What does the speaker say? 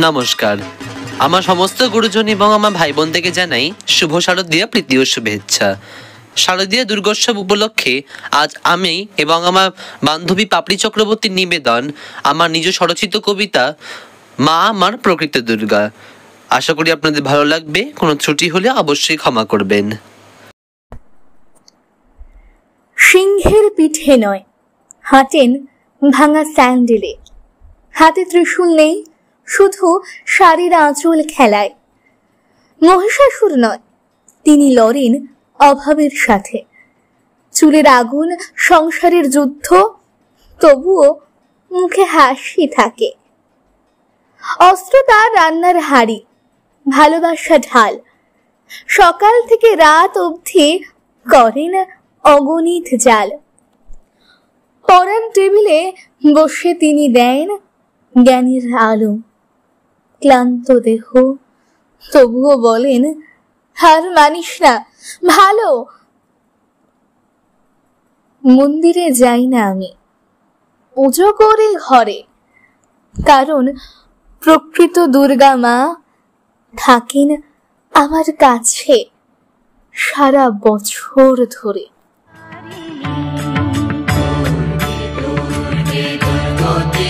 নমস্কার। আমার সমস্ত গুরুজন এবং আমার ভাই বোনদেরকে জানাই শুভ শারদীয়া প্রীতি ও শুভেচ্ছা। শারদীয়া দুর্গোৎসব উপলক্ষে আজ আমি এবং আমার বান্ধবী পাপড়ি চক্রবর্তীর নিবেদন আমার নিজ স্বরচিত কবিতা মা আমার প্রকৃত দুর্গা। আশা করি আপনাদের ভালো লাগবে। কোনো ত্রুটি হলে অবশ্যই ক্ষমা করবেন। সিংহের পিঠে নয়, হাঁটেন ভাঙা স্যান্ডেলে। হাতে ত্রিশূল নেই, শুধু শাড়ির আঁচল খেলায়। মহিষাসুর নয়, তিনি লড়েন অভাবের সাথে। চুলের আগুন, সংসারের যুদ্ধ, তবুও মুখে হাসি থাকে। অস্ত্র তার রান্নার হাড়ি, ভালোবাসা ঢাল। সকাল থেকে রাত অবধি করেন অগণিত জাল। পড়ার টেবিলে বসে তিনি দেন জ্ঞানের আলো। ক্লান্ত দেহ তবুও বলেন, হার মানিস না, ভালো। মন্দিরে যাই না আমি, পুজো করে ঘরে, কারণ প্রকৃত দুর্গা মা থাকেন আমার কাছে সারা বছর ধরে। দুর্গে দুর্গতি